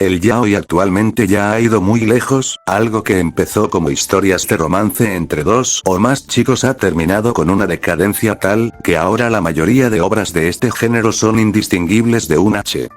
El yaoi actualmente ya ha ido muy lejos, algo que empezó como historias de romance entre dos o más chicos ha terminado con una decadencia tal, que ahora la mayoría de obras de este género son indistinguibles de un H.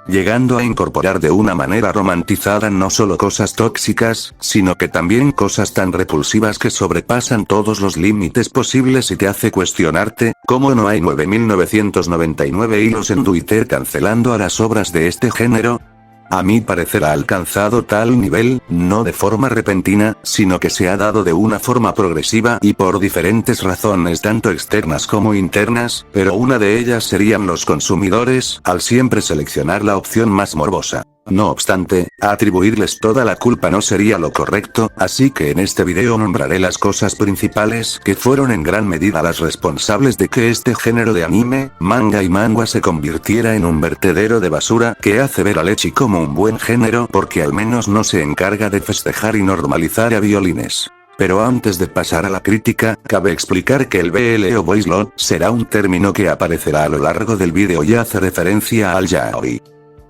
Llegando a incorporar de una manera romantizada no solo cosas tóxicas, sino que también cosas tan repulsivas que sobrepasan todos los límites posibles y te hace cuestionarte, ¿cómo no hay 9.999 hilos en Twitter cancelando a las obras de este género? A mi parecer ha alcanzado tal nivel, no de forma repentina, sino que se ha dado de una forma progresiva y por diferentes razones tanto externas como internas, pero una de ellas serían los consumidores, al siempre seleccionar la opción más morbosa. No obstante, atribuirles toda la culpa no sería lo correcto, así que en este video nombraré las cosas principales que fueron en gran medida las responsables de que este género de anime, manga y manga se convirtiera en un vertedero de basura que hace ver al ecchi como un buen género porque al menos no se encarga de festejar y normalizar a violines. Pero antes de pasar a la crítica, cabe explicar que el BL o Boys Love será un término que aparecerá a lo largo del video y hace referencia al yaoi.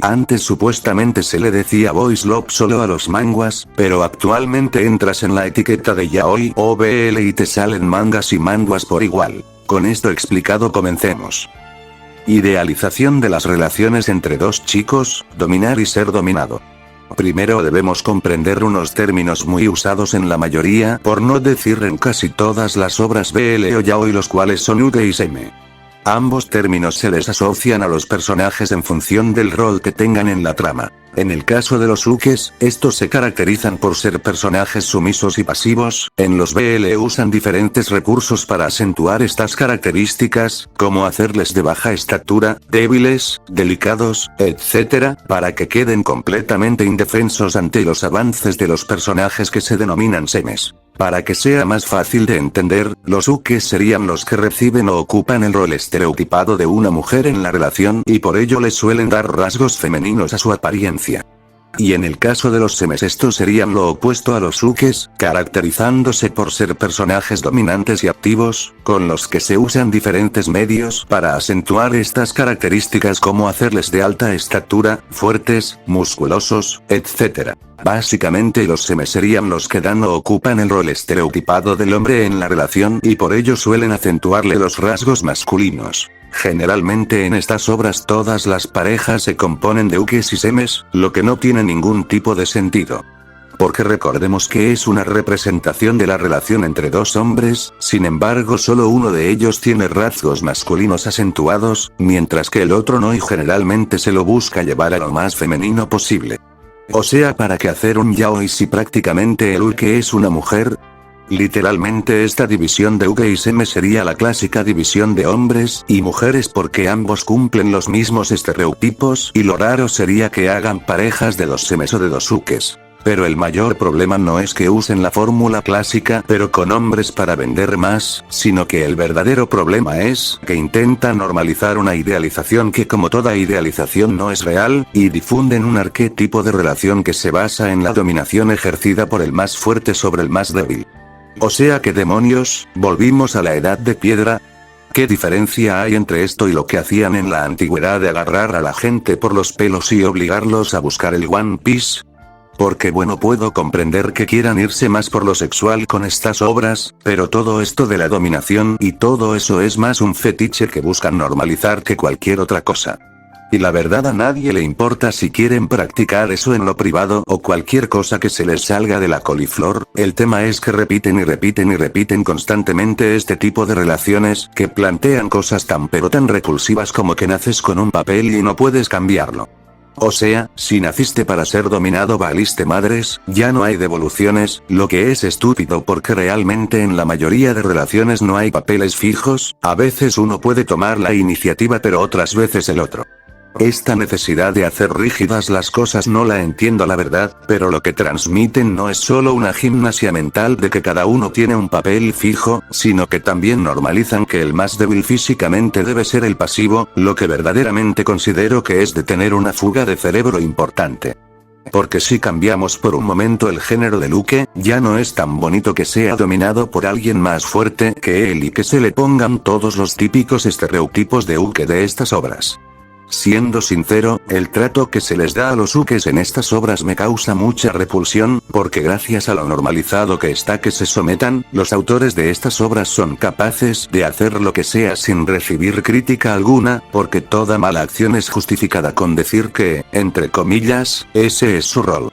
Antes supuestamente se le decía Boys Love solo a los manguas, pero actualmente entras en la etiqueta de yaoi o BL y te salen mangas y manguas por igual. Con esto explicado comencemos. Idealización de las relaciones entre dos chicos, dominar y ser dominado. Primero debemos comprender unos términos muy usados en la mayoría, por no decir en casi todas las obras BL o yaoi, los cuales son uke y seme. Ambos términos se les asocian a los personajes en función del rol que tengan en la trama. En el caso de los ukes, estos se caracterizan por ser personajes sumisos y pasivos. En los BL usan diferentes recursos para acentuar estas características, como hacerles de baja estatura, débiles, delicados, etc., para que queden completamente indefensos ante los avances de los personajes que se denominan semes. Para que sea más fácil de entender, los ukes serían los que reciben o ocupan el rol estereotipado de una mujer en la relación y por ello les suelen dar rasgos femeninos a su apariencia. Y en el caso de los semes estos serían lo opuesto a los ukes, caracterizándose por ser personajes dominantes y activos, con los que se usan diferentes medios para acentuar estas características como hacerles de alta estatura, fuertes, musculosos, etc. Básicamente los semes serían los que dan o ocupan el rol estereotipado del hombre en la relación y por ello suelen acentuarle los rasgos masculinos. Generalmente en estas obras todas las parejas se componen de ukes y semes, lo que no tiene ningún tipo de sentido. Porque recordemos que es una representación de la relación entre dos hombres, sin embargo solo uno de ellos tiene rasgos masculinos acentuados, mientras que el otro no y generalmente se lo busca llevar a lo más femenino posible. O sea, ¿para qué hacer un yaoi si prácticamente el uke es una mujer? Literalmente esta división de uke y seme sería la clásica división de hombres y mujeres porque ambos cumplen los mismos estereotipos y lo raro sería que hagan parejas de dos semes o de dos ukes. Pero el mayor problema no es que usen la fórmula clásica pero con hombres para vender más, sino que el verdadero problema es que intentan normalizar una idealización que como toda idealización no es real, y difunden un arquetipo de relación que se basa en la dominación ejercida por el más fuerte sobre el más débil. O sea, ¿qué demonios? ¿Volvimos a la edad de piedra? ¿Qué diferencia hay entre esto y lo que hacían en la antigüedad de agarrar a la gente por los pelos y obligarlos a buscar el One Piece? Porque bueno, puedo comprender que quieran irse más por lo sexual con estas obras, pero todo esto de la dominación y todo eso es más un fetiche que buscan normalizar que cualquier otra cosa. Y la verdad a nadie le importa si quieren practicar eso en lo privado o cualquier cosa que se les salga de la coliflor, el tema es que repiten y repiten y repiten constantemente este tipo de relaciones que plantean cosas tan pero tan repulsivas como que naces con un papel y no puedes cambiarlo. O sea, si naciste para ser dominado valiste madres, ya no hay devoluciones, lo que es estúpido porque realmente en la mayoría de relaciones no hay papeles fijos, a veces uno puede tomar la iniciativa pero otras veces el otro. Esta necesidad de hacer rígidas las cosas no la entiendo la verdad, pero lo que transmiten no es solo una gimnasia mental de que cada uno tiene un papel fijo, sino que también normalizan que el más débil físicamente debe ser el pasivo, lo que verdaderamente considero que es de tener una fuga de cerebro importante. Porque si cambiamos por un momento el género del uke, ya no es tan bonito que sea dominado por alguien más fuerte que él y que se le pongan todos los típicos estereotipos de uke de estas obras. Siendo sincero, el trato que se les da a los ukes en estas obras me causa mucha repulsión, porque gracias a lo normalizado que está que se sometan, los autores de estas obras son capaces de hacer lo que sea sin recibir crítica alguna, porque toda mala acción es justificada con decir que, entre comillas, ese es su rol.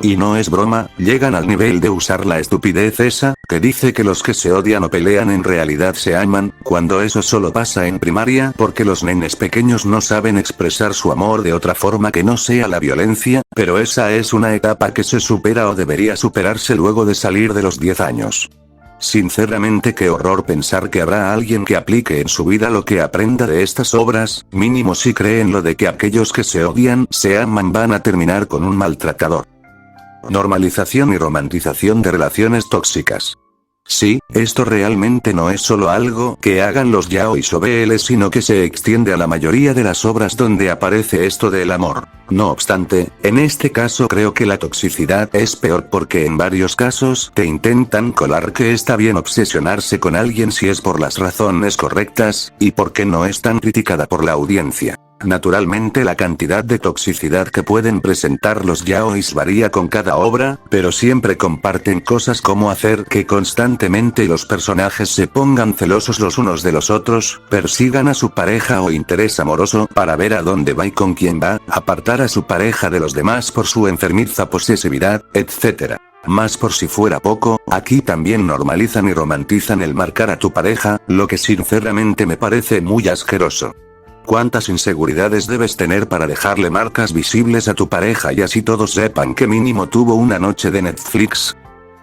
Y no es broma, llegan al nivel de usar la estupidez esa, que dice que los que se odian o pelean en realidad se aman, cuando eso solo pasa en primaria porque los nenes pequeños no saben expresar su amor de otra forma que no sea la violencia, pero esa es una etapa que se supera o debería superarse luego de salir de los 10 años. Sinceramente, qué horror pensar que habrá alguien que aplique en su vida lo que aprenda de estas obras, mínimo si creen lo de que aquellos que se odian se aman van a terminar con un maltratador. Normalización y romantización de relaciones tóxicas. Sí, esto realmente no es solo algo que hagan los yaois o BL, sino que se extiende a la mayoría de las obras donde aparece esto del amor. No obstante, en este caso creo que la toxicidad es peor porque en varios casos te intentan colar que está bien obsesionarse con alguien si es por las razones correctas, y porque no es tan criticada por la audiencia. Naturalmente la cantidad de toxicidad que pueden presentar los yaois varía con cada obra, pero siempre comparten cosas como hacer que constantemente los personajes se pongan celosos los unos de los otros, persigan a su pareja o interés amoroso para ver a dónde va y con quién va, apartar a su pareja de los demás por su enfermiza posesividad, etc. Más por si fuera poco, aquí también normalizan y romantizan el marcar a tu pareja, lo que sinceramente me parece muy asqueroso. ¿Cuántas inseguridades debes tener para dejarle marcas visibles a tu pareja y así todos sepan que mínimo tuvo una noche de Netflix?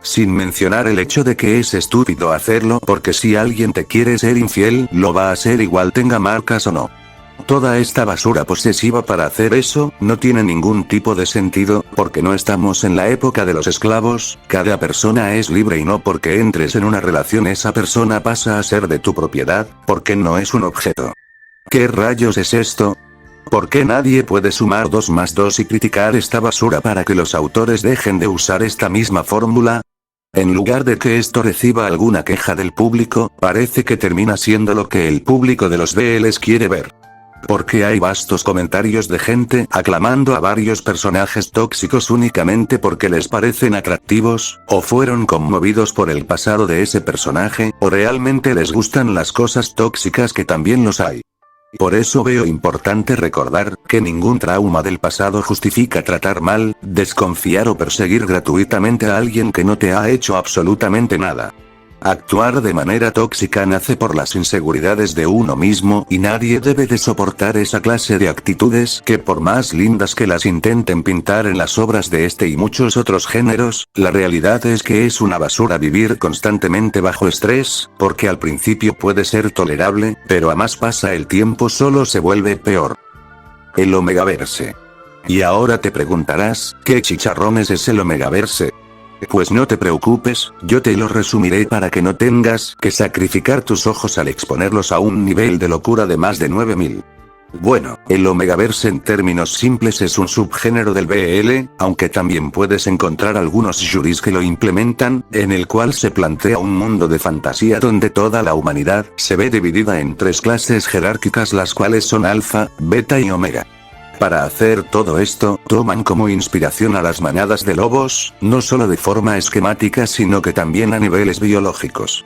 Sin mencionar el hecho de que es estúpido hacerlo porque si alguien te quiere ser infiel, lo va a hacer igual tenga marcas o no. Toda esta basura posesiva para hacer eso, no tiene ningún tipo de sentido, porque no estamos en la época de los esclavos, cada persona es libre y no porque entres en una relación esa persona pasa a ser de tu propiedad, porque no es un objeto. ¿Qué rayos es esto? ¿Por qué nadie puede sumar 2 más 2 y criticar esta basura para que los autores dejen de usar esta misma fórmula? En lugar de que esto reciba alguna queja del público, parece que termina siendo lo que el público de los BLs quiere ver. Porque hay vastos comentarios de gente aclamando a varios personajes tóxicos únicamente porque les parecen atractivos, o fueron conmovidos por el pasado de ese personaje, o realmente les gustan las cosas tóxicas que también los hay. Por eso veo importante recordar que ningún trauma del pasado justifica tratar mal, desconfiar o perseguir gratuitamente a alguien que no te ha hecho absolutamente nada. Actuar de manera tóxica nace por las inseguridades de uno mismo y nadie debe de soportar esa clase de actitudes que por más lindas que las intenten pintar en las obras de este y muchos otros géneros, la realidad es que es una basura vivir constantemente bajo estrés, porque al principio puede ser tolerable, pero a más pasa el tiempo solo se vuelve peor. El Omegaverse. Y ahora te preguntarás, ¿qué chicharrones es el Omegaverse? Pues no te preocupes, yo te lo resumiré para que no tengas que sacrificar tus ojos al exponerlos a un nivel de locura de más de 9000. Bueno, el Omegaverse en términos simples es un subgénero del BL, aunque también puedes encontrar algunos yuris que lo implementan, en el cual se plantea un mundo de fantasía donde toda la humanidad se ve dividida en 3 clases jerárquicas las cuales son alfa, beta y omega. Para hacer todo esto, toman como inspiración a las manadas de lobos, no solo de forma esquemática sino que también a niveles biológicos.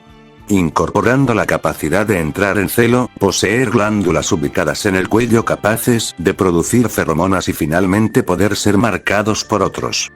Incorporando la capacidad de entrar en celo, poseer glándulas ubicadas en el cuello capaces de producir feromonas y finalmente poder ser marcados por otros.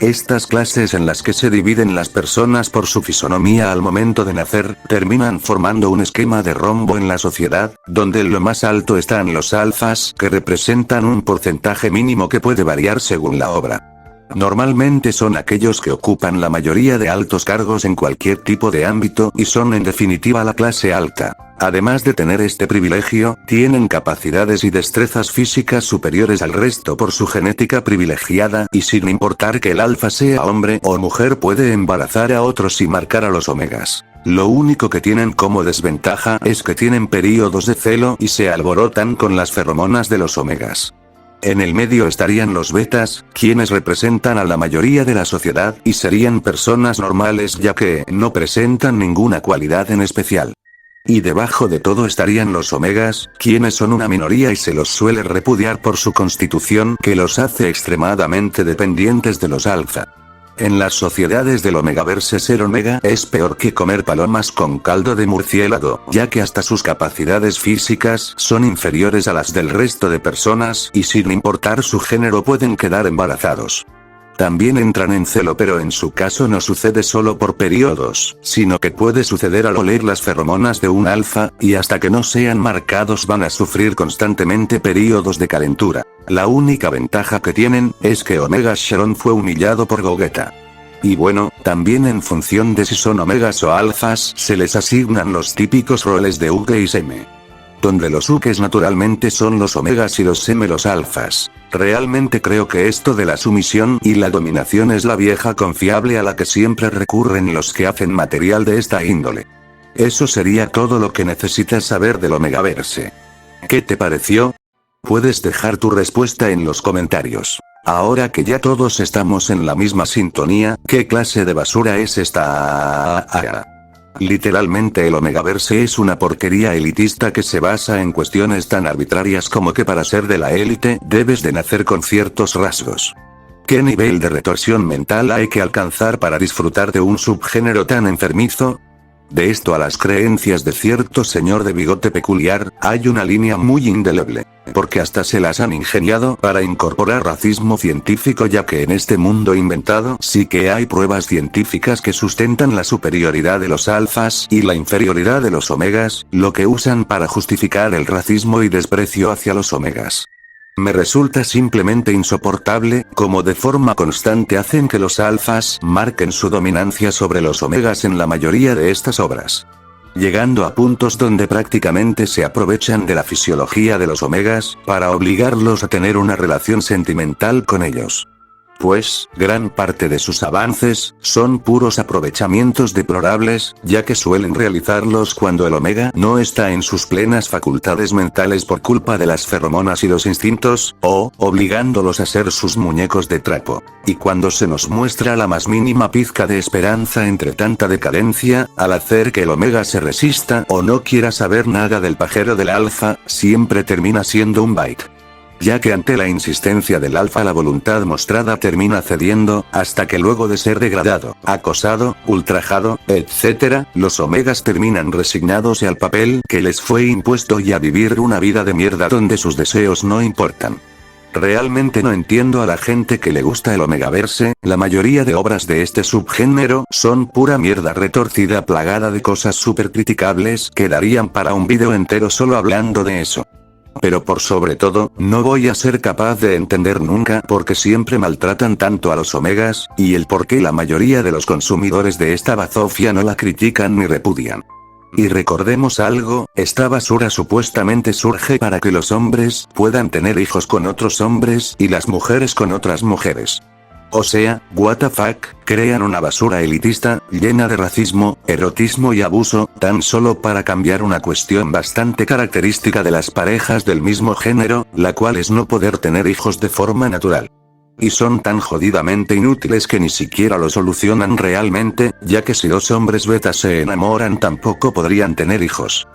Estas clases en las que se dividen las personas por su fisonomía al momento de nacer, terminan formando un esquema de rombo en la sociedad, donde en lo más alto están los alfas, que representan un porcentaje mínimo que puede variar según la obra. Normalmente son aquellos que ocupan la mayoría de altos cargos en cualquier tipo de ámbito y son en definitiva la clase alta. Además de tener este privilegio, tienen capacidades y destrezas físicas superiores al resto por su genética privilegiada y sin importar que el alfa sea hombre o mujer puede embarazar a otros y marcar a los omegas. Lo único que tienen como desventaja es que tienen períodos de celo y se alborotan con las feromonas de los omegas. En el medio estarían los betas, quienes representan a la mayoría de la sociedad y serían personas normales ya que no presentan ninguna cualidad en especial. Y debajo de todo estarían los omegas, quienes son una minoría y se los suele repudiar por su constitución que los hace extremadamente dependientes de los alfa. En las sociedades del omegaverse ser omega es peor que comer palomas con caldo de murciélago, ya que hasta sus capacidades físicas son inferiores a las del resto de personas y sin importar su género pueden quedar embarazados. También entran en celo, pero en su caso no sucede solo por periodos, sino que puede suceder al oler las feromonas de un alfa, y hasta que no sean marcados van a sufrir constantemente periodos de calentura. La única ventaja que tienen es que Omega Sharon fue humillado por Gogeta. Y bueno, también en función de si son omegas o alfas se les asignan los típicos roles de Uke y Seme. Donde los Ukes naturalmente son los omegas y los Seme los alfas. Realmente creo que esto de la sumisión y la dominación es la vieja confiable a la que siempre recurren los que hacen material de esta índole. Eso sería todo lo que necesitas saber del Omegaverse. ¿Qué te pareció? Puedes dejar tu respuesta en los comentarios. Ahora que ya todos estamos en la misma sintonía, ¿qué clase de basura es esta? Literalmente el Omegaverse es una porquería elitista que se basa en cuestiones tan arbitrarias como que para ser de la élite debes de nacer con ciertos rasgos. ¿Qué nivel de retorsión mental hay que alcanzar para disfrutar de un subgénero tan enfermizo? De esto a las creencias de cierto señor de bigote peculiar, hay una línea muy indeleble, porque hasta se las han ingeniado para incorporar racismo científico, ya que en este mundo inventado sí que hay pruebas científicas que sustentan la superioridad de los alfas y la inferioridad de los omegas, lo que usan para justificar el racismo y desprecio hacia los omegas. Me resulta simplemente insoportable cómo de forma constante hacen que los alfas marquen su dominancia sobre los omegas en la mayoría de estas obras. Llegando a puntos donde prácticamente se aprovechan de la fisiología de los omegas para obligarlos a tener una relación sentimental con ellos. Pues, gran parte de sus avances son puros aprovechamientos deplorables, ya que suelen realizarlos cuando el omega no está en sus plenas facultades mentales por culpa de las feromonas y los instintos, o obligándolos a ser sus muñecos de trapo. Y cuando se nos muestra la más mínima pizca de esperanza entre tanta decadencia, al hacer que el omega se resista o no quiera saber nada del pajero del alfa, siempre termina siendo un byte. Ya que ante la insistencia del alfa la voluntad mostrada termina cediendo, hasta que luego de ser degradado, acosado, ultrajado, etc., los omegas terminan resignados al papel que les fue impuesto y a vivir una vida de mierda donde sus deseos no importan. Realmente no entiendo a la gente que le gusta el Omegaverse, la mayoría de obras de este subgénero son pura mierda retorcida plagada de cosas súper criticables que darían para un vídeo entero solo hablando de eso. Pero por sobre todo, no voy a ser capaz de entender nunca por qué siempre maltratan tanto a los omegas, y el por qué la mayoría de los consumidores de esta bazofia no la critican ni repudian. Y recordemos algo, esta basura supuestamente surge para que los hombres puedan tener hijos con otros hombres y las mujeres con otras mujeres. O sea, what the fuck, crean una basura elitista, llena de racismo, erotismo y abuso, tan solo para cambiar una cuestión bastante característica de las parejas del mismo género, la cual es no poder tener hijos de forma natural. Y son tan jodidamente inútiles que ni siquiera lo solucionan realmente, ya que si dos hombres betas se enamoran tampoco podrían tener hijos.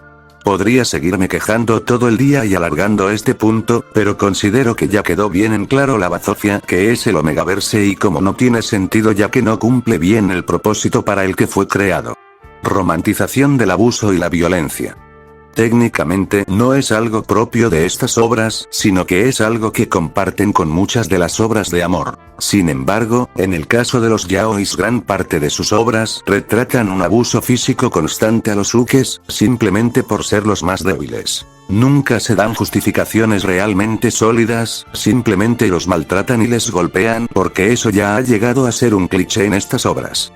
Podría seguirme quejando todo el día y alargando este punto, pero considero que ya quedó bien en claro la bazofia que es el Omegaverse y como no tiene sentido ya que no cumple bien el propósito para el que fue creado. Romantización del abuso y la violencia. Técnicamente no es algo propio de estas obras, sino que es algo que comparten con muchas de las obras de amor. Sin embargo, en el caso de los yaois gran parte de sus obras retratan un abuso físico constante a los ukes, simplemente por ser los más débiles. Nunca se dan justificaciones realmente sólidas, simplemente los maltratan y les golpean porque eso ya ha llegado a ser un cliché en estas obras.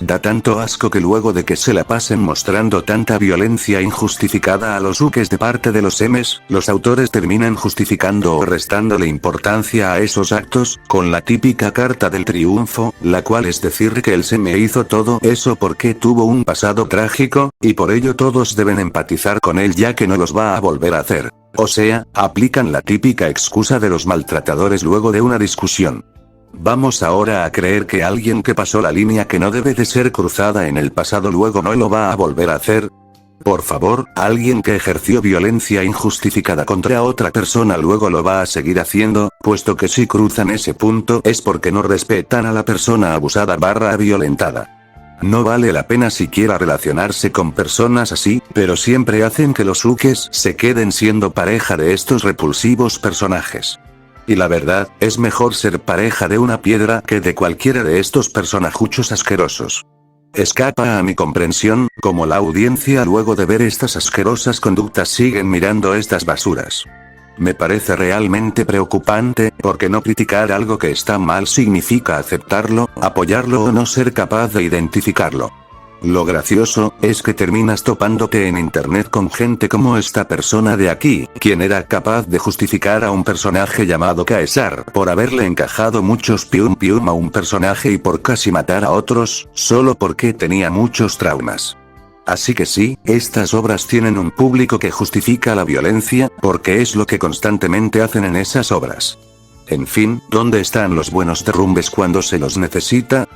Da tanto asco que luego de que se la pasen mostrando tanta violencia injustificada a los ukes de parte de los emes, los autores terminan justificando o restándole importancia a esos actos, con la típica carta del triunfo, la cual es decir que el seme hizo todo eso porque tuvo un pasado trágico, y por ello todos deben empatizar con él ya que no los va a volver a hacer. O sea, aplican la típica excusa de los maltratadores luego de una discusión. ¿Vamos ahora a creer que alguien que pasó la línea que no debe de ser cruzada en el pasado luego no lo va a volver a hacer? Por favor, alguien que ejerció violencia injustificada contra otra persona luego lo va a seguir haciendo, puesto que si cruzan ese punto es porque no respetan a la persona abusada / violentada. No vale la pena siquiera relacionarse con personas así, pero siempre hacen que los ukes se queden siendo pareja de estos repulsivos personajes. Y la verdad, es mejor ser pareja de una piedra que de cualquiera de estos personajuchos asquerosos. Escapa a mi comprensión, como la audiencia luego de ver estas asquerosas conductas siguen mirando estas basuras. Me parece realmente preocupante, porque no criticar algo que está mal significa aceptarlo, apoyarlo o no ser capaz de identificarlo. Lo gracioso, es que terminas topándote en internet con gente como esta persona de aquí, quien era capaz de justificar a un personaje llamado Caesar por haberle encajado muchos pium pium a un personaje y por casi matar a otros, solo porque tenía muchos traumas. Así que sí, estas obras tienen un público que justifica la violencia, porque es lo que constantemente hacen en esas obras. En fin, ¿dónde están los buenos derrumbes cuando se los necesita?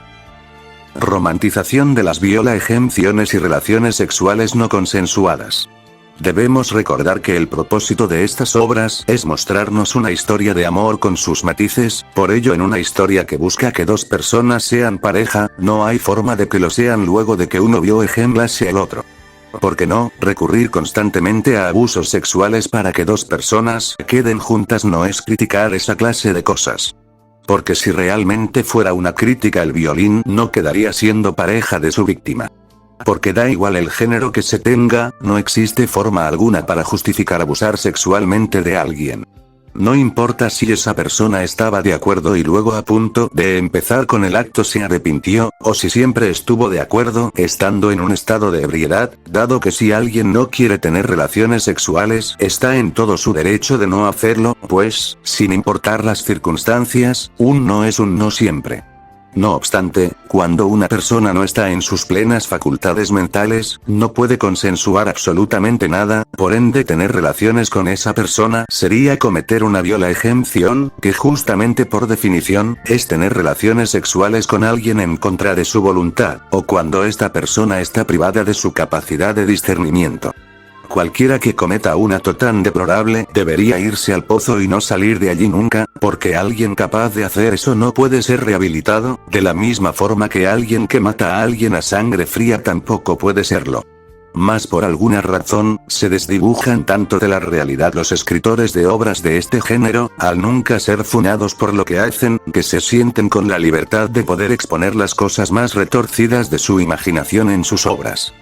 Romantización de las violaciones y relaciones sexuales no consensuadas. Debemos recordar que el propósito de estas obras es mostrarnos una historia de amor con sus matices, por ello en una historia que busca que dos personas sean pareja, no hay forma de que lo sean luego de que uno violase al otro. ¿Por qué no? Recurrir constantemente a abusos sexuales para que dos personas queden juntas no es criticar esa clase de cosas. Porque si realmente fuera una crítica el violín no quedaría siendo pareja de su víctima. Porque da igual el género que se tenga, no existe forma alguna para justificar abusar sexualmente de alguien. No importa si esa persona estaba de acuerdo y luego a punto de empezar con el acto se arrepintió, o si siempre estuvo de acuerdo estando en un estado de ebriedad, dado que si alguien no quiere tener relaciones sexuales, está en todo su derecho de no hacerlo, pues, sin importar las circunstancias, un no es un no siempre. No obstante, cuando una persona no está en sus plenas facultades mentales, no puede consensuar absolutamente nada, por ende tener relaciones con esa persona sería cometer una violación, que justamente por definición, es tener relaciones sexuales con alguien en contra de su voluntad, o cuando esta persona está privada de su capacidad de discernimiento. Cualquiera que cometa un acto tan deplorable debería irse al pozo y no salir de allí nunca, porque alguien capaz de hacer eso no puede ser rehabilitado, de la misma forma que alguien que mata a alguien a sangre fría tampoco puede serlo. Mas por alguna razón, se desdibujan tanto de la realidad los escritores de obras de este género, al nunca ser funados por lo que hacen, que se sienten con la libertad de poder exponer las cosas más retorcidas de su imaginación en sus obras.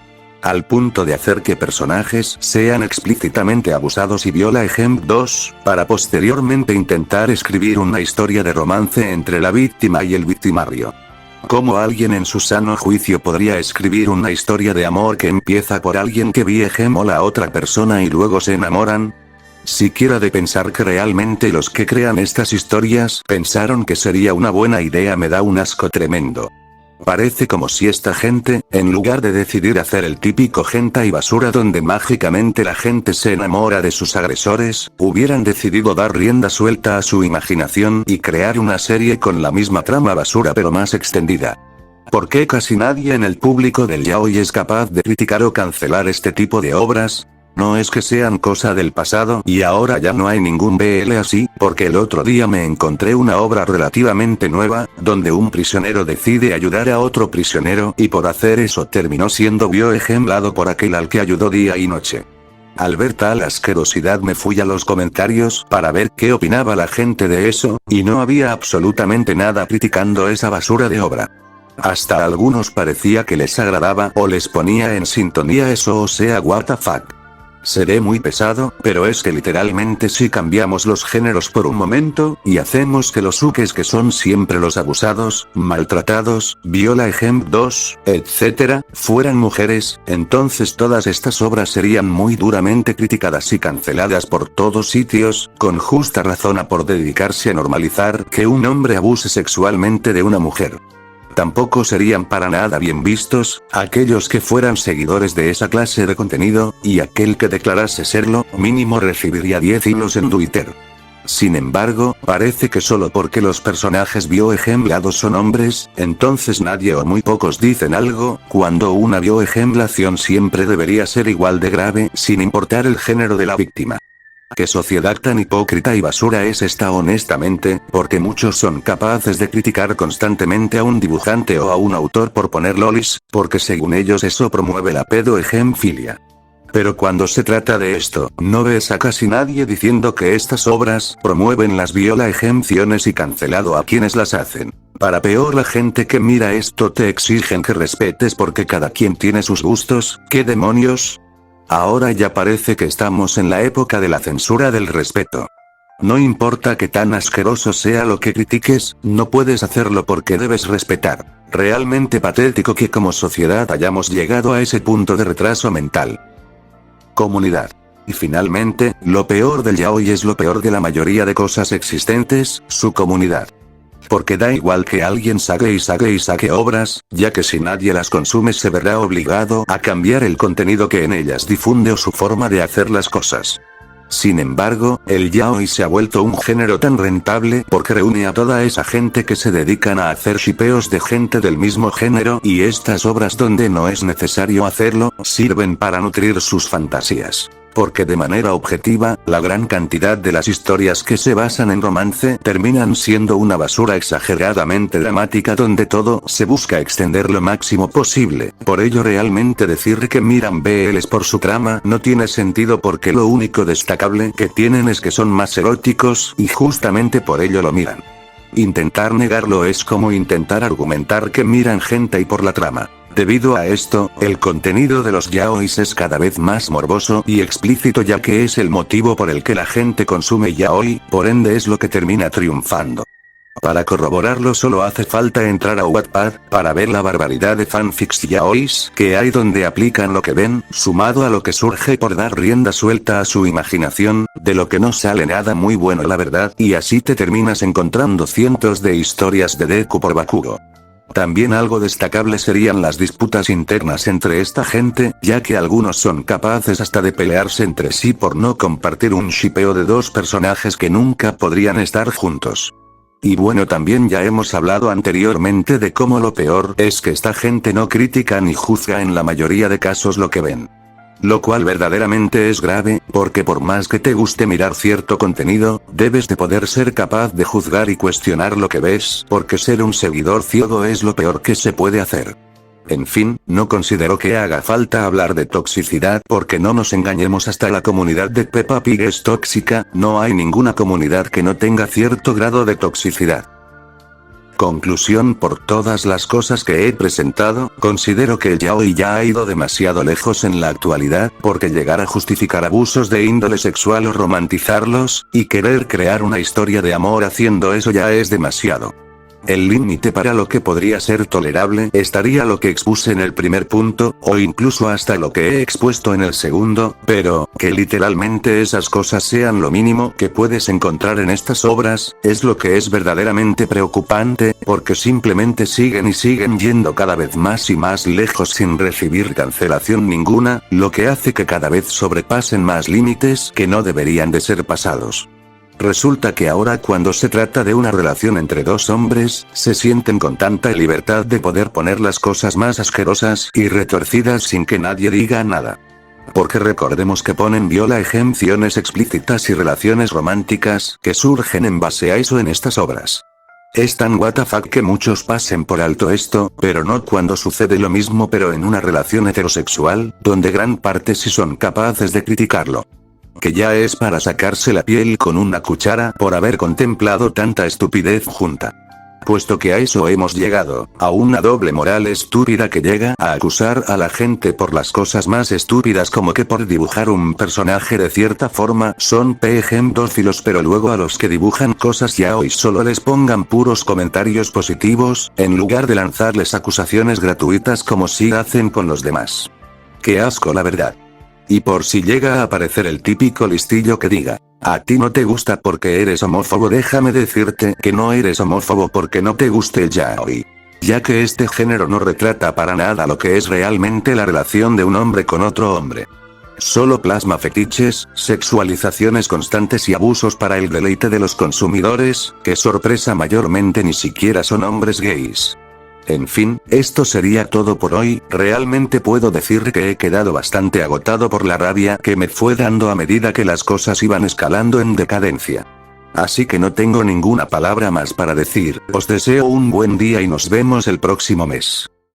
Al punto de hacer que personajes sean explícitamente abusados y violados, para posteriormente intentar escribir una historia de romance entre la víctima y el victimario. ¿Cómo alguien en su sano juicio podría escribir una historia de amor que empieza por alguien que mola a otra persona y luego se enamoran? Siquiera de pensar que realmente los que crean estas historias pensaron que sería una buena idea me da un asco tremendo. Parece como si esta gente, en lugar de decidir hacer el típico hentai basura donde mágicamente la gente se enamora de sus agresores, hubieran decidido dar rienda suelta a su imaginación y crear una serie con la misma trama basura pero más extendida. ¿Por qué casi nadie en el público del yaoi es capaz de criticar o cancelar este tipo de obras? No es que sean cosa del pasado y ahora ya no hay ningún BL así, porque el otro día me encontré una obra relativamente nueva, donde un prisionero decide ayudar a otro prisionero y por hacer eso terminó siendo violado por aquel al que ayudó día y noche. Al ver tal asquerosidad me fui a los comentarios para ver qué opinaba la gente de eso, y no había absolutamente nada criticando esa basura de obra. Hasta a algunos parecía que les agradaba o les ponía en sintonía eso, o sea, what the fuck. Seré muy pesado, pero es que literalmente si cambiamos los géneros por un momento, y hacemos que los ukes que son siempre los abusados, maltratados, violados, etc., fueran mujeres, entonces todas estas obras serían muy duramente criticadas y canceladas por todos sitios, con justa razón a por dedicarse a normalizar que un hombre abuse sexualmente de una mujer. Tampoco serían para nada bien vistos aquellos que fueran seguidores de esa clase de contenido, y aquel que declarase serlo, mínimo recibiría 10 hilos en Twitter. Sin embargo, parece que solo porque los personajes bioejemplados son hombres, entonces nadie o muy pocos dicen algo, cuando una bioejemplación siempre debería ser igual de grave, sin importar el género de la víctima. ¿Qué sociedad tan hipócrita y basura es esta honestamente? Porque muchos son capaces de criticar constantemente a un dibujante o a un autor por poner lolis, porque según ellos eso promueve la pedoejemfilia. Pero cuando se trata de esto, no ves a casi nadie diciendo que estas obras promueven las violaejemciones y cancelado a quienes las hacen. Para peor, la gente que mira esto te exigen que respetes porque cada quien tiene sus gustos. ¿Qué demonios? Ahora ya parece que estamos en la época de la censura del respeto. No importa que tan asqueroso sea lo que critiques, no puedes hacerlo porque debes respetar. Realmente patético que como sociedad hayamos llegado a ese punto de retraso mental. Comunidad. Y finalmente, lo peor del yaoi es lo peor de la mayoría de cosas existentes, su comunidad. Porque da igual que alguien saque obras, ya que si nadie las consume se verá obligado a cambiar el contenido que en ellas difunde o su forma de hacer las cosas. Sin embargo, el yaoi se ha vuelto un género tan rentable porque reúne a toda esa gente que se dedican a hacer shippeos de gente del mismo género y estas obras donde no es necesario hacerlo, sirven para nutrir sus fantasías. Porque de manera objetiva, la gran cantidad de las historias que se basan en romance terminan siendo una basura exageradamente dramática donde todo se busca extender lo máximo posible. Por ello realmente decir que miran BLs por su trama no tiene sentido porque lo único destacable que tienen es que son más eróticos y justamente por ello lo miran. Intentar negarlo es como intentar argumentar que miran hentai por la trama. Debido a esto, el contenido de los yaois es cada vez más morboso y explícito ya que es el motivo por el que la gente consume yaoi, por ende es lo que termina triunfando. Para corroborarlo solo hace falta entrar a Wattpad, para ver la barbaridad de fanfics yaois que hay donde aplican lo que ven, sumado a lo que surge por dar rienda suelta a su imaginación, de lo que no sale nada muy bueno la verdad, y así te terminas encontrando cientos de historias de Deku por Bakugo. También algo destacable serían las disputas internas entre esta gente, ya que algunos son capaces hasta de pelearse entre sí por no compartir un shippeo de dos personajes que nunca podrían estar juntos. Y bueno, también ya hemos hablado anteriormente de cómo lo peor es que esta gente no critica ni juzga en la mayoría de casos lo que ven. Lo cual verdaderamente es grave, porque por más que te guste mirar cierto contenido, debes de poder ser capaz de juzgar y cuestionar lo que ves, porque ser un seguidor ciego es lo peor que se puede hacer. En fin, no considero que haga falta hablar de toxicidad porque no nos engañemos, hasta la comunidad de Peppa Pig es tóxica, no hay ninguna comunidad que no tenga cierto grado de toxicidad. Conclusión: por todas las cosas que he presentado, considero que el yaoi ya ha ido demasiado lejos en la actualidad, porque llegar a justificar abusos de índole sexual o romantizarlos, y querer crear una historia de amor haciendo eso ya es demasiado. El límite para lo que podría ser tolerable estaría lo que expuse en el primer punto, o incluso hasta lo que he expuesto en el segundo, pero, que literalmente esas cosas sean lo mínimo que puedes encontrar en estas obras, es lo que es verdaderamente preocupante, porque simplemente siguen y siguen yendo cada vez más y más lejos sin recibir cancelación ninguna, lo que hace que cada vez sobrepasen más límites que no deberían de ser pasados. Resulta que ahora cuando se trata de una relación entre dos hombres, se sienten con tanta libertad de poder poner las cosas más asquerosas y retorcidas sin que nadie diga nada. Porque recordemos que ponen violaejemciones explícitas y relaciones románticas que surgen en base a eso en estas obras. Es tan WTF que muchos pasen por alto esto, pero no cuando sucede lo mismo pero en una relación heterosexual, donde gran parte sí son capaces de criticarlo. Que ya es para sacarse la piel con una cuchara por haber contemplado tanta estupidez junta. Puesto que a eso hemos llegado, a una doble moral estúpida que llega a acusar a la gente por las cosas más estúpidas como que por dibujar un personaje de cierta forma son pedófilos, pero luego a los que dibujan cosas yaoi solo les pongan puros comentarios positivos, en lugar de lanzarles acusaciones gratuitas como si hacen con los demás. Qué asco la verdad. Y por si llega a aparecer el típico listillo que diga, a ti no te gusta porque eres homófobo, déjame decirte que no eres homófobo porque no te guste el yaoi. Ya que este género no retrata para nada lo que es realmente la relación de un hombre con otro hombre. Solo plasma fetiches, sexualizaciones constantes y abusos para el deleite de los consumidores, que sorpresa mayormente ni siquiera son hombres gays. En fin, esto sería todo por hoy. Realmente puedo decir que he quedado bastante agotado por la rabia que me fue dando a medida que las cosas iban escalando en decadencia. Así que no tengo ninguna palabra más para decir. Os deseo un buen día y nos vemos el próximo mes.